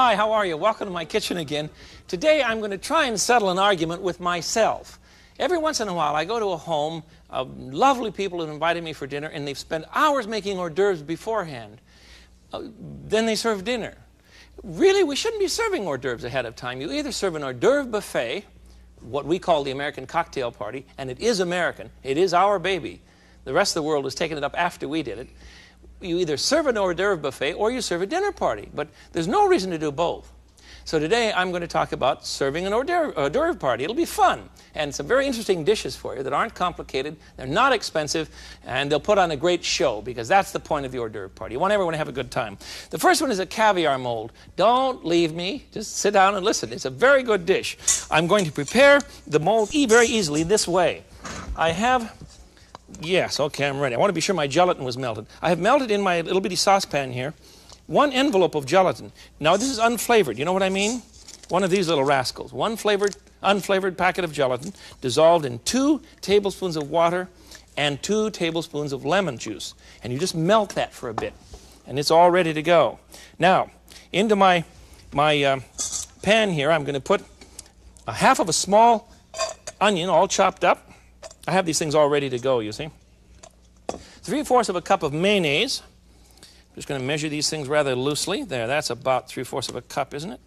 Hi, how are you? Welcome to my kitchen again. Today I'm going to try and settle an argument with myself. Every once in a while I go to a home of lovely people who invited me for dinner, and they've spent hours making hors d'oeuvres beforehand. Then they serve dinner. Really, we shouldn't be serving hors d'oeuvres ahead of time. You either serve an hors d'oeuvre buffet, what we call the American cocktail party, and it is American. It is our baby. The rest of the world has taken it up after we did it. You either serve an hors d'oeuvre buffet or you serve a dinner party, but there's no reason to do both. So today I'm going to talk about serving an hors d'oeuvre party. It'll be fun, and some very interesting dishes for you that aren't complicated, they're not expensive, and they'll put on a great show, because that's the point of the hors d'oeuvre party. You want everyone to have a good time. The first one is a caviar mold. Don't leave me, just sit down and listen. It's a very good dish. I'm going to prepare the mold very easily this way. I have... Yes, okay, I'm ready. I want to be sure my gelatin was melted. I have melted in my little bitty saucepan here 1 envelope of gelatin. Now, this is unflavored. You know what I mean? One of these little rascals. One unflavored packet of gelatin dissolved in 2 tablespoons of water and 2 tablespoons of lemon juice. And you just melt that for a bit, and it's all ready to go. Now, into my pan here, I'm going to put a half of a small onion, all chopped up. I have these things all ready to go, you see. 3/4 of a cup of mayonnaise. I'm just going to measure these things rather loosely. There, that's about 3/4 of a cup, isn't it?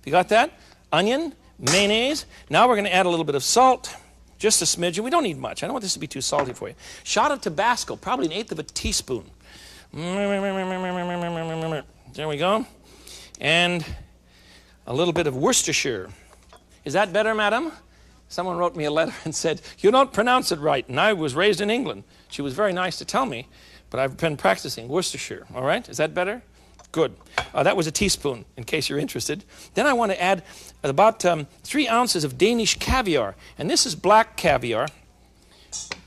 You got that? Onion, mayonnaise. Now we're going to add a little bit of salt, just a smidgen. We don't need much. I don't want this to be too salty for you. Shot of Tabasco, probably 1/8 of a teaspoon. There we go. And a little bit of Worcestershire. Is that better, madam? Someone wrote me a letter and said, "You don't pronounce it right." And I was raised in England. She was very nice to tell me, but I've been practicing Worcestershire. All right? Is that better? Good. That was a teaspoon, in case you're interested. Then I want to add about 3 ounces of Danish caviar. And this is black caviar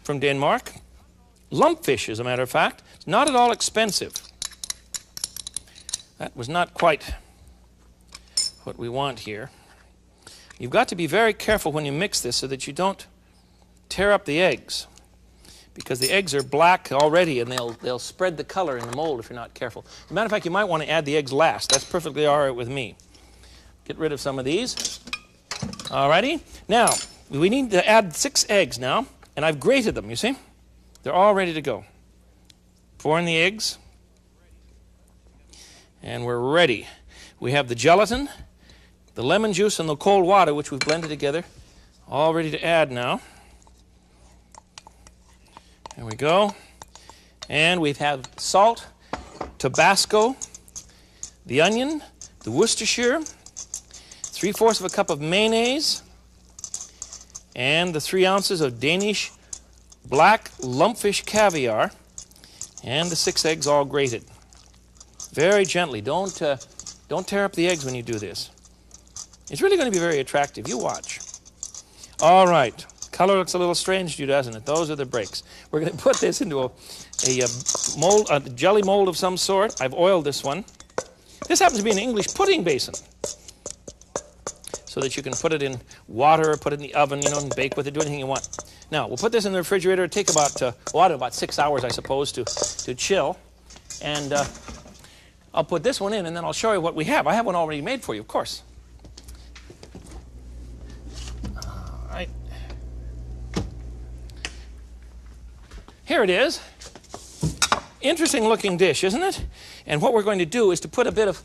from Denmark. Lumpfish, as a matter of fact. It's not at all expensive. That was not quite what we want here. You've got to be very careful when you mix this so that you don't tear up the eggs, because the eggs are black already, and they'll spread the color in the mold if you're not careful. As a matter of fact, you might want to add the eggs last. That's perfectly all right with me. Get rid of some of these. All righty. Now, we need to add 6 eggs now, and I've grated them, you see? They're all ready to go. Pour in the eggs, and we're ready. We have the gelatin, the lemon juice, and the cold water, which we've blended together, all ready to add now. There we go. And we have salt, Tabasco, the onion, the Worcestershire, 3/4 of a cup of mayonnaise, and the 3 ounces of Danish black lumpfish caviar, and the 6 eggs all grated. Very gently. Don't tear up the eggs when you do this. It's really going to be very attractive. You watch. All right. Color looks a little strange to you, doesn't it? Those are the breaks. We're going to put this into a jelly mold of some sort. I've oiled this one. This happens to be an English pudding basin, so that you can put it in water or put it in the oven, you know, and bake with it, do anything you want. Now, we'll put this in the refrigerator. It'll take about 6 hours, I suppose, to chill. And I'll put this one in, and then I'll show you what we have. I have one already made for you, of course. Here it is. Interesting looking dish, isn't it? And what we're going to do is to put a bit of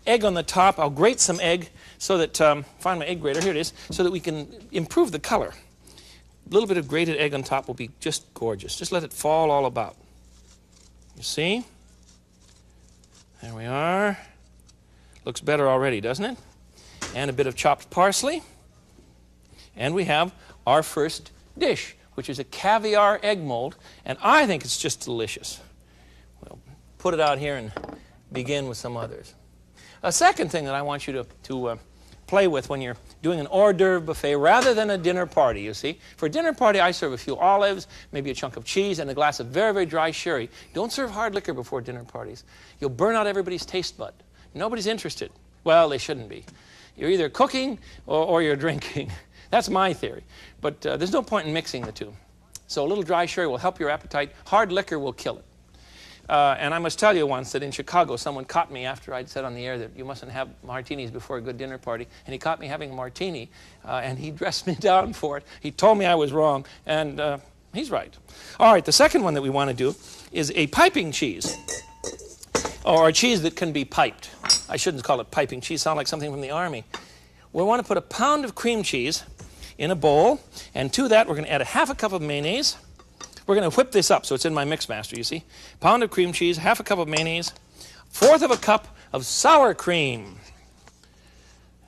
egg on the top. I'll grate some egg so that, find my egg grater, here it is, so that we can improve the color. A little bit of grated egg on top will be just gorgeous. Just let it fall all about. You see? There we are. Looks better already, doesn't it? And a bit of chopped parsley. And we have our first dish, which is a caviar egg mold, and I think it's just delicious. We'll put it out here and begin with some others. A second thing that I want you to play with when you're doing an hors d'oeuvre buffet rather than a dinner party, you see. For a dinner party, I serve a few olives, maybe a chunk of cheese, and a glass of very, very dry sherry. Don't serve hard liquor before dinner parties. You'll burn out everybody's taste bud. Nobody's interested. Well, they shouldn't be. You're either cooking or you're drinking. That's my theory. But there's no point in mixing the two. So a little dry sherry will help your appetite. Hard liquor will kill it. And I must tell you once that in Chicago, someone caught me after I'd said on the air that you mustn't have martinis before a good dinner party. And he caught me having a martini, and he dressed me down for it. He told me I was wrong, and he's right. All right, the second one that we want to do is a piping cheese, or a cheese that can be piped. I shouldn't call it piping cheese. Sound like something from the Army. We want to put a pound of cream cheese in a bowl, and to that we're going to add a half a cup of mayonnaise. We're going to whip this up so it's in my mix master, you see. Pound of cream cheese, half a cup of mayonnaise, fourth of a cup of sour cream.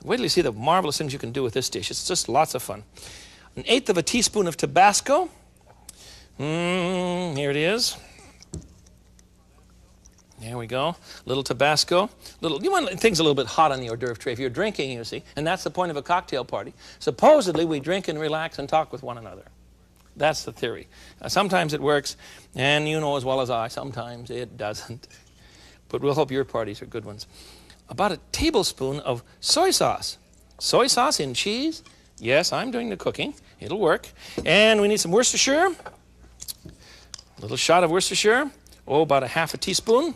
Wait till you see the marvelous things you can do with this dish. It's just lots of fun. An eighth of a teaspoon of Tabasco. Here it is. There we go. Little Tabasco. You want things a little bit hot on the hors d'oeuvre tray if you're drinking, you see. And that's the point of a cocktail party. Supposedly, we drink and relax and talk with one another. That's the theory. Sometimes it works, and you know as well as I, sometimes it doesn't. But we'll hope your parties are good ones. About a tablespoon of soy sauce. Soy sauce in cheese? Yes, I'm doing the cooking. It'll work. And we need some Worcestershire. A little shot of Worcestershire. About a half a teaspoon.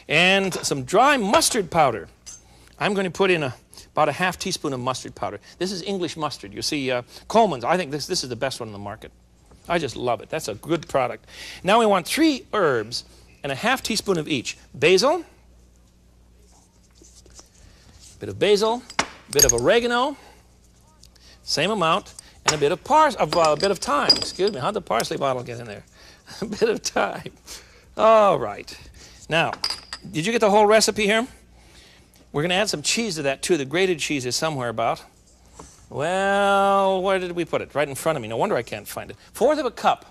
And some dry mustard powder. I'm going to put in about a half teaspoon of mustard powder. This is English mustard. You see, Coleman's, I think this is the best one in the market. I just love it. That's a good product. Now we want 3 herbs and a half teaspoon of each. Basil, a bit of basil, a bit of oregano, same amount, and a bit of thyme. Excuse me, how'd the parsley bottle get in there? A bit of thyme. All right. Now, did you get the whole recipe here? We're going to add some cheese to that, too. The grated cheese is somewhere about. Well, where did we put it? Right in front of me. No wonder I can't find it. Fourth of a cup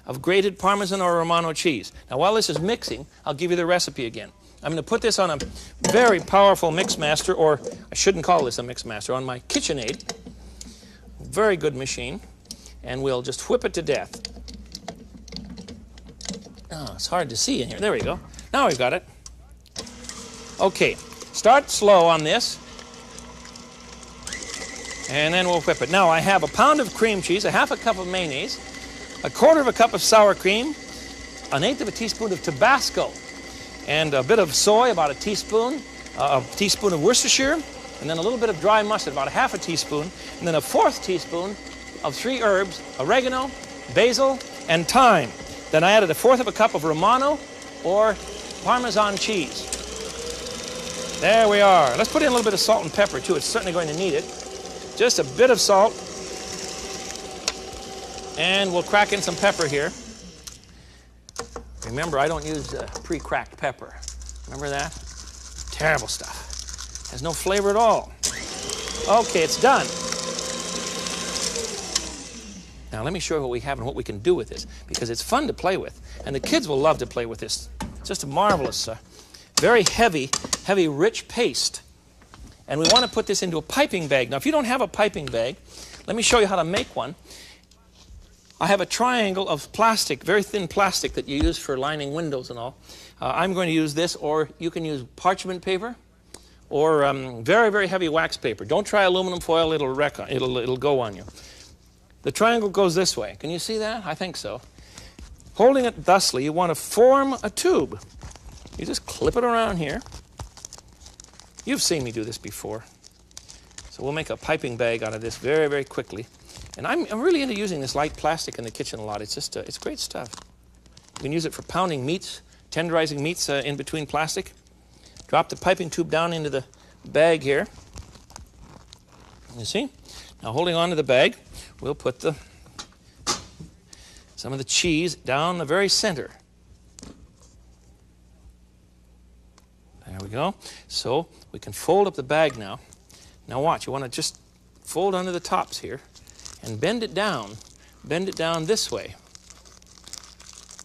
of grated Parmesan or Romano cheese. Now, while this is mixing, I'll give you the recipe again. I'm going to put this on a very powerful mix master, or I shouldn't call this a mix master, on my KitchenAid. Very good machine. And we'll just whip it to death. Oh, it's hard to see in here. There we go. Now we've got it. Okay. Start slow on this, and then we'll whip it. Now I have a pound of cream cheese, a half a cup of mayonnaise, a quarter of a cup of sour cream, an eighth of a teaspoon of Tabasco, and a bit of soy, about a teaspoon of Worcestershire, and then a little bit of dry mustard, about a half a teaspoon, and then a fourth teaspoon of 3 herbs, oregano, basil, and thyme. Then I added a fourth of a cup of Romano or Parmesan cheese. There we are. Let's put in a little bit of salt and pepper, too. It's certainly going to need it. Just a bit of salt. And we'll crack in some pepper here. Remember, I don't use pre-cracked pepper. Remember that? Terrible stuff. Has no flavor at all. Okay, it's done. Now, let me show you what we have and what we can do with this, because it's fun to play with. And the kids will love to play with this. It's just a marvelous, very heavy, rich paste. And we want to put this into a piping bag. Now, if you don't have a piping bag, let me show you how to make one. I have a triangle of plastic, very thin plastic that you use for lining windows and all. I'm going to use this, or you can use parchment paper, or very, very heavy wax paper. Don't try aluminum foil, it'll go on you. The triangle goes this way. Can you see that? I think so. Holding it thusly, you want to form a tube. You just clip it around here. You've seen me do this before. So we'll make a piping bag out of this very, very quickly. And I'm really into using this light plastic in the kitchen a lot. It's just, it's great stuff. You can use it for pounding meats, tenderizing meats in between plastic. Drop the piping tube down into the bag here. You see? Now holding on to the bag, we'll put some of the cheese down the very center. There we go. So we can fold up the bag now. Now watch, you want to just fold under the tops here and bend it down this way,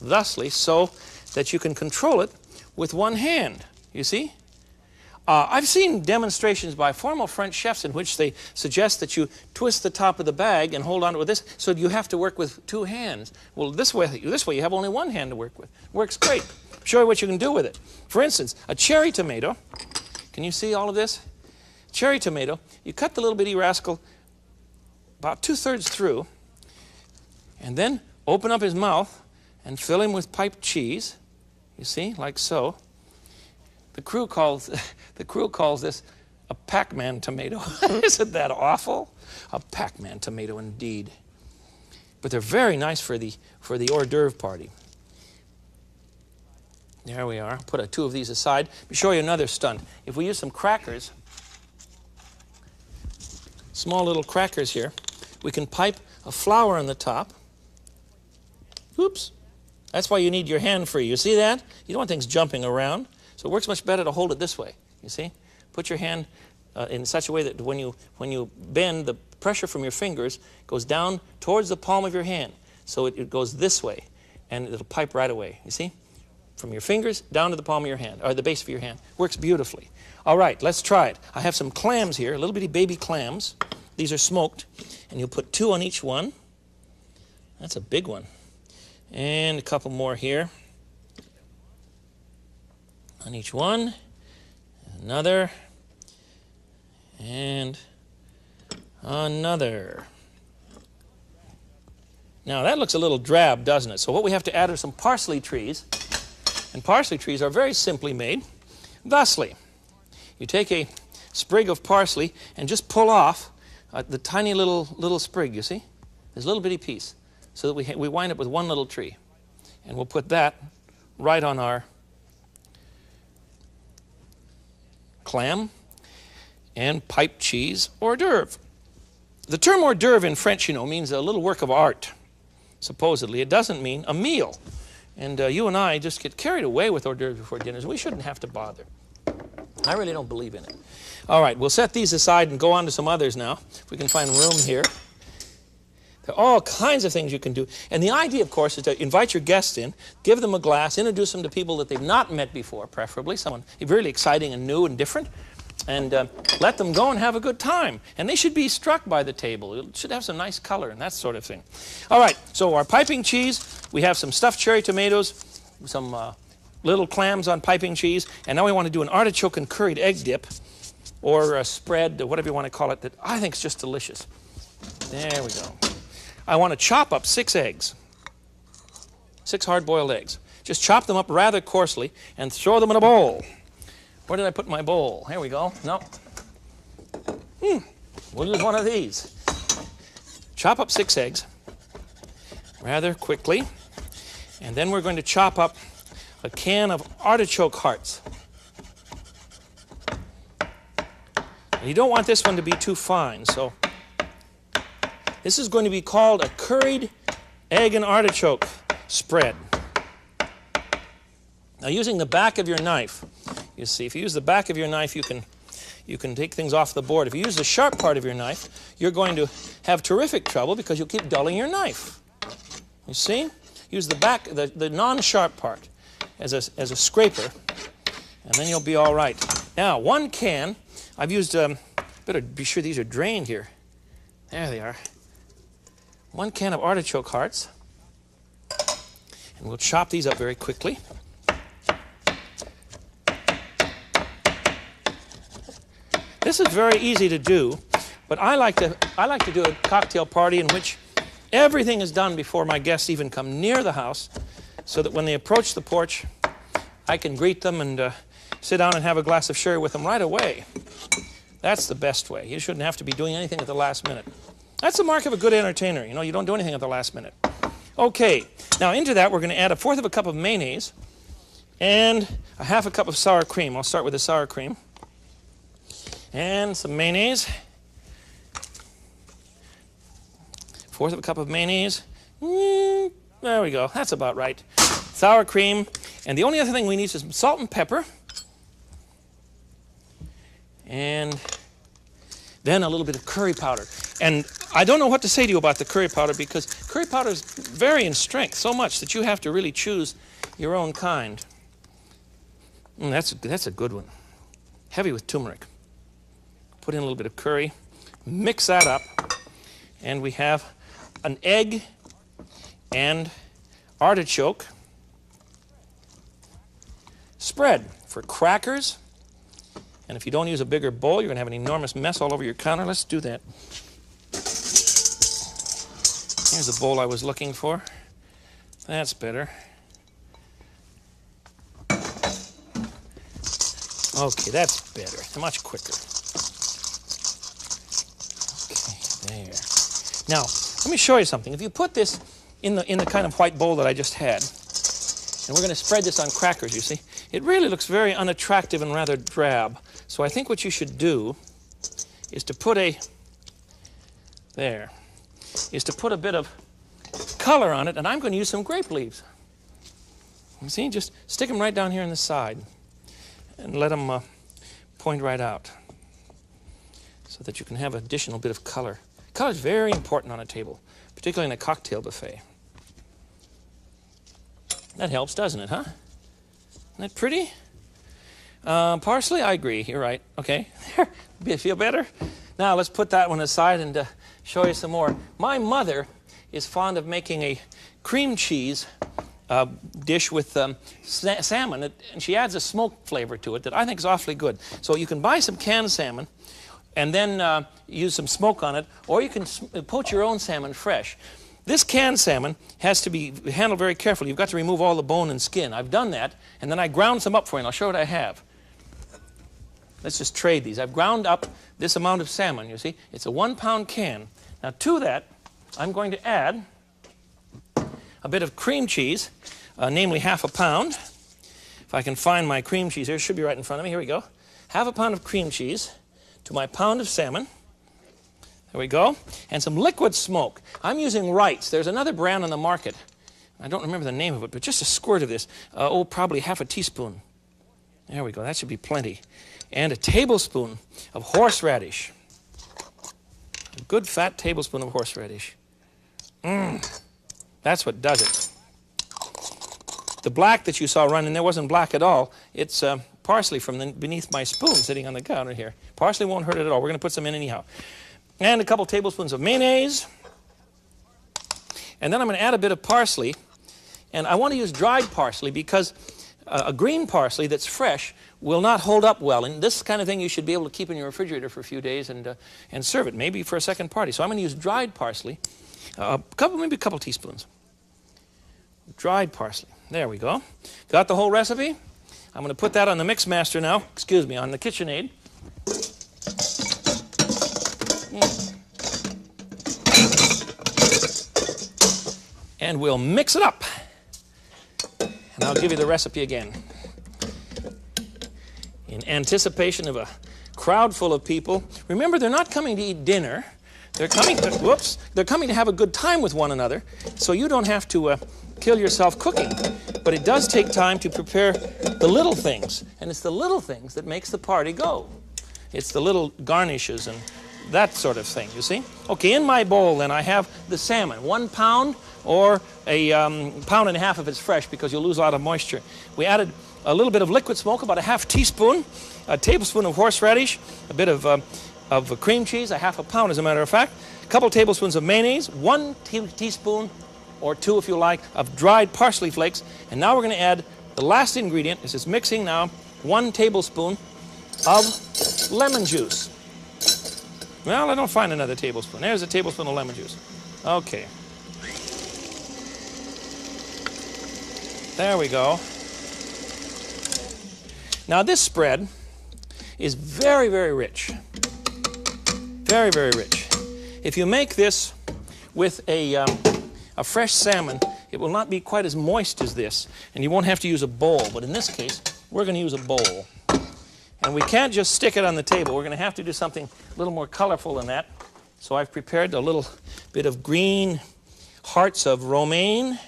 thusly, so that you can control it with one hand, you see? I've seen demonstrations by formal French chefs in which they suggest that you twist the top of the bag and hold on to it with this, so you have to work with 2 hands. Well, this way you have only 1 hand to work with. Works great. Show you what you can do with it. For instance, a cherry tomato. Can you see all of this? Cherry tomato. You cut the little bitty rascal about 2/3 through, and then open up his mouth and fill him with piped cheese. You see, like so. The crew calls this a Pac-Man tomato. Isn't that awful? A Pac-Man tomato indeed. But they're very nice for the hors d'oeuvre party. There we are. Put two of these aside. Let me show you another stunt. If we use some crackers, small little crackers here, we can pipe a flower on the top. Oops. That's why you need your hand free. You see that? You don't want things jumping around. So it works much better to hold it this way. You see? Put your hand in such a way that when you bend, the pressure from your fingers goes down towards the palm of your hand. So it goes this way, and it'll pipe right away. You see? From your fingers down to the palm of your hand, or the base of your hand. Works beautifully. All right, let's try it. I have some clams here, little bitty baby clams. These are smoked, and you'll put 2 on each one. That's a big one. And a couple more here on each one. Another. And another. Now that looks a little drab, doesn't it? So what we have to add are some parsley trees. And parsley trees are very simply made. Thusly, you take a sprig of parsley and just pull off the tiny little sprig, you see? This little bitty piece. So that we wind up with one little tree. And we'll put that right on our clam and pipe cheese hors d'oeuvre. The term hors d'oeuvre in French, you know, means a little work of art, supposedly. It doesn't mean a meal. And you and I just get carried away with hors d'oeuvres before dinners. We shouldn't have to bother. I really don't believe in it. All right, we'll set these aside and go on to some others now, if we can find room here. There are all kinds of things you can do. And the idea, of course, is to invite your guests in, give them a glass, introduce them to people that they've not met before, preferably, someone really exciting and new and different, and let them go and have a good time. And they should be struck by the table. It should have some nice color and that sort of thing. All right, so our piping cheese, we have some stuffed cherry tomatoes, some little clams on piping cheese, and now we want to do an artichoke and curried egg dip, or a spread, or whatever you want to call it, that I think is just delicious. There we go. I want to chop up 6 eggs, 6 hard-boiled eggs. Just chop them up rather coarsely and throw them in a bowl. Where did I put my bowl? Here we go. No. We'll use one of these. Chop up 6 eggs rather quickly, and then we're going to chop up a can of artichoke hearts. And you don't want this one to be too fine, so this is going to be called a curried egg and artichoke spread. Now, using the back of your knife, you see, if you use the back of your knife, you can take things off the board. If you use the sharp part of your knife, you're going to have terrific trouble because you'll keep dulling your knife. You see? Use the back, the non-sharp part as a scraper, and then you'll be all right. Now, 1 can, I've used, better be sure these are drained here. There they are. 1 can of artichoke hearts, and we'll chop these up very quickly. This is very easy to do, but I like to do a cocktail party in which everything is done before my guests even come near the house, so that when they approach the porch, I can greet them and sit down and have a glass of sherry with them right away. That's the best way. You shouldn't have to be doing anything at the last minute. That's the mark of a good entertainer. You know, you don't do anything at the last minute. Okay, now into that we're going to add 1/4 cup of mayonnaise and 1/2 cup of sour cream. I'll start with the sour cream. And some mayonnaise. 1/4 cup of mayonnaise. There we go. That's about right. Sour cream. And the only other thing we need is some salt and pepper. And then a little bit of curry powder. And I don't know what to say to you about the curry powder, because curry powder is vary in strength so much that you have to really choose your own kind. That's a good one. Heavy with turmeric. Put in a little bit of curry. Mix that up. And we have an egg and artichoke spread for crackers. And if you don't use a bigger bowl, you're going to have an enormous mess all over your counter. Let's do that. Here's the bowl I was looking for. That's better. Okay, that's better. Much quicker. Okay, there. Now, let me show you something. If you put this in the kind of white bowl that I just had, and we're going to spread this on crackers, you see, it really looks very unattractive and rather drab. So I think what you should do is to put a bit of color on it, and I'm going to use some grape leaves. You see, just stick them right down here on the side and let them point right out so that you can have an additional bit of color. Color is very important on a table, particularly in a cocktail buffet. That helps, doesn't it, huh? Isn't that pretty? Parsley, I agree. You're right. Okay. There. Feel better? Now let's put that one aside and show you some more. My mother is fond of making a cream cheese dish with salmon, and she adds a smoked flavor to it that I think is awfully good. So you can buy some canned salmon and then use some smoke on it, or you can poach your own salmon fresh. This canned salmon has to be handled very carefully. You've got to remove all the bone and skin. I've done that, and then I ground some up for you, and I'll show you what I have. Let's just trade these. I've ground up this amount of salmon, you see. It's a 1-pound can. Now to that, I'm going to add a bit of cream cheese, namely half a pound. If I can find my cream cheese here, it should be right in front of me. Here we go. Half a pound of cream cheese to my pound of salmon. There we go. And some liquid smoke. I'm using Wright's. There's another brand on the market. I don't remember the name of it, but just a squirt of this. Probably half a teaspoon. There we go. That should be plenty. And a tablespoon of horseradish. A good fat tablespoon of horseradish. That's what does it. The black that you saw running there wasn't black at all. It's parsley from beneath my spoon sitting on the counter here. Parsley won't hurt it at all. We're going to put some in anyhow. And a couple tablespoons of mayonnaise. And then I'm going to add a bit of parsley. And I want to use dried parsley because a green parsley that's fresh will not hold up well. And this kind of thing you should be able to keep in your refrigerator for a few days and serve it, maybe for a second party. So I'm going to use dried parsley, maybe a couple teaspoons. Dried parsley. There we go. Got the whole recipe? I'm going to put that on the Mix Master now. Excuse me, on the KitchenAid. And we'll mix it up. And I'll give you the recipe again. In anticipation of a crowd full of people. Remember, they're not coming to eat dinner. They're coming to, they're coming to have a good time with one another. So you don't have to kill yourself cooking. But it does take time to prepare the little things. And it's the little things that makes the party go. It's the little garnishes and that sort of thing, you see? Okay, in my bowl then I have the salmon, 1 pound or a pound and a half if it's fresh because you'll lose a lot of moisture. We added a little bit of liquid smoke, about a half teaspoon, a tablespoon of horseradish, a bit of cream cheese, a half a pound as a matter of fact, a couple tablespoons of mayonnaise, 1 teaspoon or 2 if you like, of dried parsley flakes. And now we're going to add the last ingredient. This is mixing now, 1 tablespoon of lemon juice. Well, I don't find another tablespoon. There's a tablespoon of lemon juice. Okay. There we go. Now this spread is very, very rich. Very, very rich. If you make this with a fresh salmon, it will not be quite as moist as this, and you won't have to use a bowl. But in this case, we're going to use a bowl. And we can't just stick it on the table. We're going to have to do something a little more colorful than that. So I've prepared a little bit of green hearts of romaine,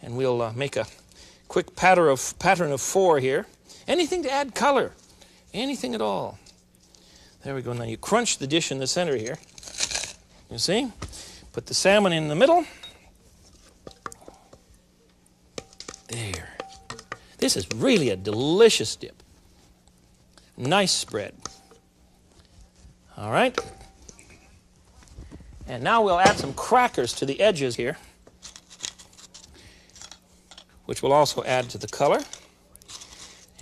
and we'll make a quick pattern of 4 here. Anything to add color, anything at all. There we go. Now you crunch the dish in the center here. You see? Put the salmon in the middle. There. This is really a delicious dip. Nice spread. All right. And now we'll add some crackers to the edges here, which will also add to the color.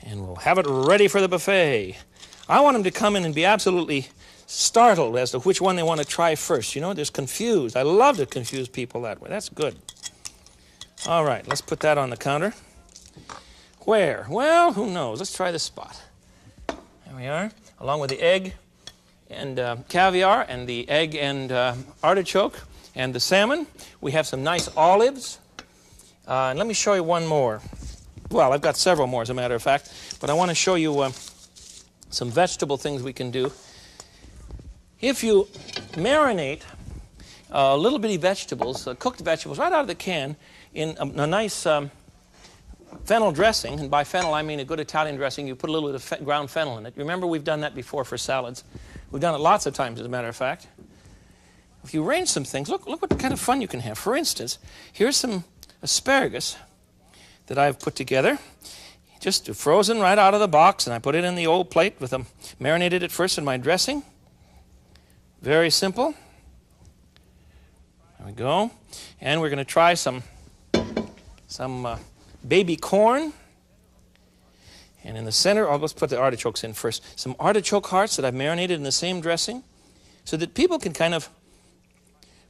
And we'll have it ready for the buffet. I want them to come in and be absolutely startled as to which one they want to try first. You know, they're confused. I love to confuse people that way. That's good. All right, let's put that on the counter. Where? Well, who knows? Let's try this spot. There we are, along with the egg and caviar and the egg and artichoke and the salmon. We have some nice olives. And let me show you one more. Well, I've got several more, as a matter of fact, but I want to show you some vegetable things we can do. If you marinate little bitty vegetables, cooked vegetables, right out of the can in a nice fennel dressing, and by fennel I mean a good Italian dressing, you put a little bit of ground fennel in it. Remember, we've done that before for salads. We've done it lots of times, as a matter of fact. If you arrange some things, look what kind of fun you can have. For instance, here's some asparagus that I've put together, just frozen right out of the box, and I put it in the old plate with them, marinated it first in my dressing. Very simple. There we go. And we're going to try some baby corn. And in the center, let's put the artichokes in first. Some artichoke hearts that I've marinated in the same dressing so that people can kind of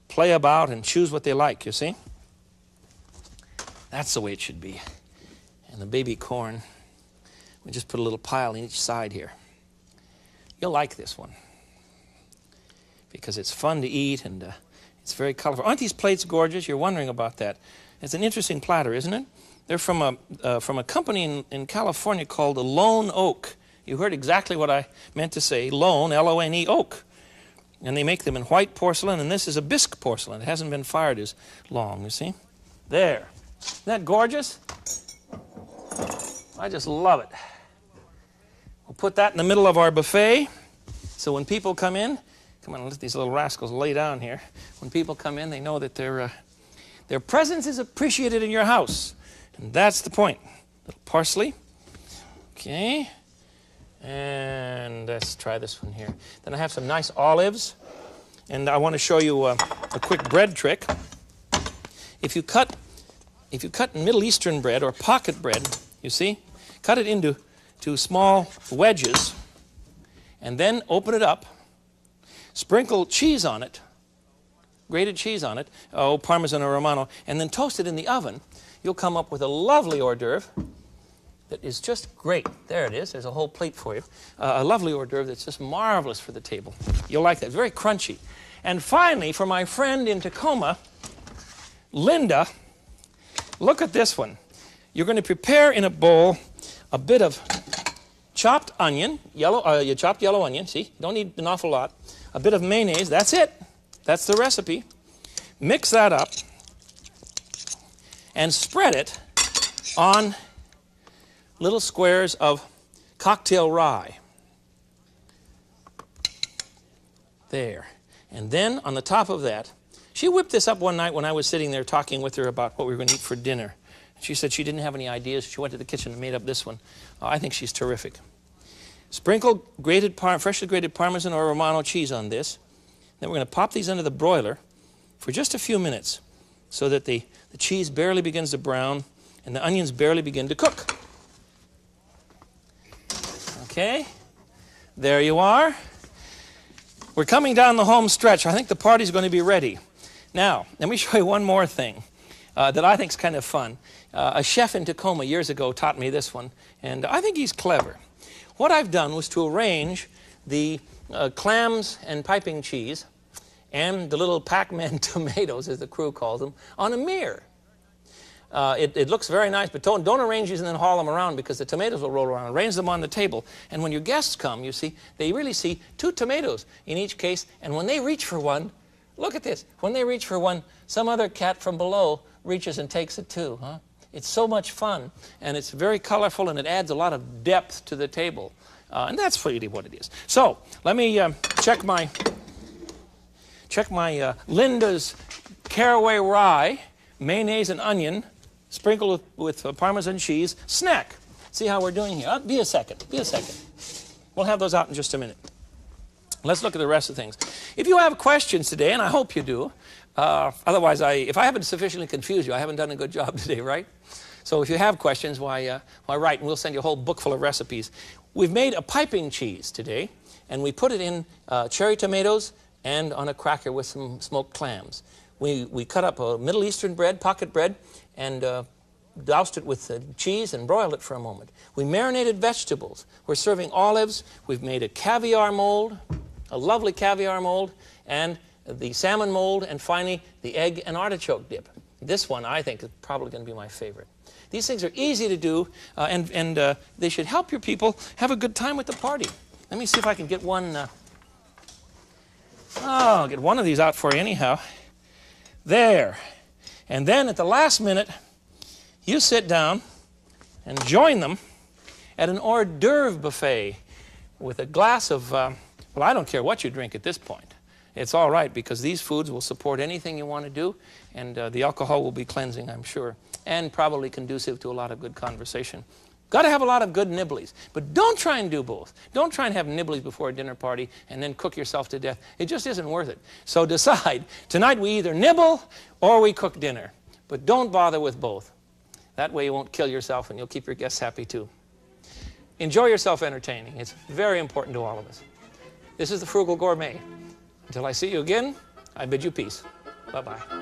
play about and choose what they like, you see? That's the way it should be. And the baby corn, we just put a little pile in each side here. You'll like this one because it's fun to eat and it's very colorful. Aren't these plates gorgeous? You're wondering about that. It's an interesting platter, isn't it? They're from a company in California called Lone Oak. You heard exactly what I meant to say. Lone, L-O-N-E, oak. And they make them in white porcelain, and this is a bisque porcelain. It hasn't been fired as long, you see? There. Isn't that gorgeous? I just love it. We'll put that in the middle of our buffet, so when people come in, come on, let these little rascals lay down here. When people come in, they know that their presence is appreciated in your house. And that's the point. A little parsley. Okay. And let's try this one here. Then I have some nice olives. And I want to show you a quick bread trick. If you cut Middle Eastern bread or pocket bread, you see, cut it into small wedges, and then open it up, sprinkle cheese on it, grated cheese on it, Parmesan or Romano, and then toast it in the oven, you'll come up with a lovely hors d'oeuvre that is just great. There it is. There's a whole plate for you. A lovely hors d'oeuvre that's just marvelous for the table. You'll like that. Very crunchy. And finally, for my friend in Tacoma, Linda, look at this one. You're going to prepare in a bowl a bit of chopped onion, chopped yellow onion. See, you don't need an awful lot. A bit of mayonnaise. That's it. That's the recipe. Mix that up and spread it on little squares of cocktail rye. There. And then on the top of that, she whipped this up one night when I was sitting there talking with her about what we were going to eat for dinner. She said she didn't have any ideas. She went to the kitchen and made up this one. I think she's terrific. Sprinkle freshly grated Parmesan or Romano cheese on this. Then we're going to pop these under the broiler for just a few minutes so that the cheese barely begins to brown and the onions barely begin to cook. Okay, there you are. We're coming down the home stretch. I think the party's going to be ready. Now, let me show you one more thing that I think is kind of fun. A chef in Tacoma years ago taught me this one, and I think he's clever. What I've done was to arrange the clams and piping cheese and the little Pac-Man tomatoes, as the crew calls them, on a mirror. It looks very nice, but don't arrange these and then haul them around because the tomatoes will roll around. Arrange them on the table. And when your guests come, you see, they really see 2 tomatoes in each case. And when they reach for one, look at this. When they reach for one, some other cat from below reaches and takes it too. Huh? It's so much fun, and it's very colorful, and it adds a lot of depth to the table. And that's really what it is. So let me check my Linda's caraway rye, mayonnaise and onion, sprinkled with Parmesan cheese, snack. See how we're doing here. Be a second. We'll have those out in just a minute. Let's look at the rest of things. If you have questions today, and I hope you do, otherwise, if I haven't sufficiently confused you, I haven't done a good job today, right? So if you have questions, why write, and we'll send you a whole book full of recipes. We've made a piping cheese today, and we put it in cherry tomatoes and on a cracker with some smoked clams. We cut up a Middle Eastern bread, pocket bread, and doused it with cheese and broiled it for a moment. We marinated vegetables. We're serving olives. We've made a caviar mold, a lovely caviar mold, and the salmon mold, and finally the egg and artichoke dip. This one, I think, is probably going to be my favorite. These things are easy to do, and they should help your people have a good time at the party. Let me see if I can get one. I'll get one of these out for you anyhow. There. And then at the last minute, you sit down and join them at an hors d'oeuvre buffet with a glass of, well, I don't care what you drink at this point. It's all right, because these foods will support anything you want to do, and the alcohol will be cleansing, I'm sure, and probably conducive to a lot of good conversation. Got to have a lot of good nibblies, but don't try and do both. Don't try and have nibblies before a dinner party and then cook yourself to death. It just isn't worth it. So decide, tonight we either nibble or we cook dinner, but don't bother with both. That way you won't kill yourself and you'll keep your guests happy too. Enjoy yourself entertaining. It's very important to all of us. This is the Frugal Gourmet. Until I see you again, I bid you peace. Bye-bye.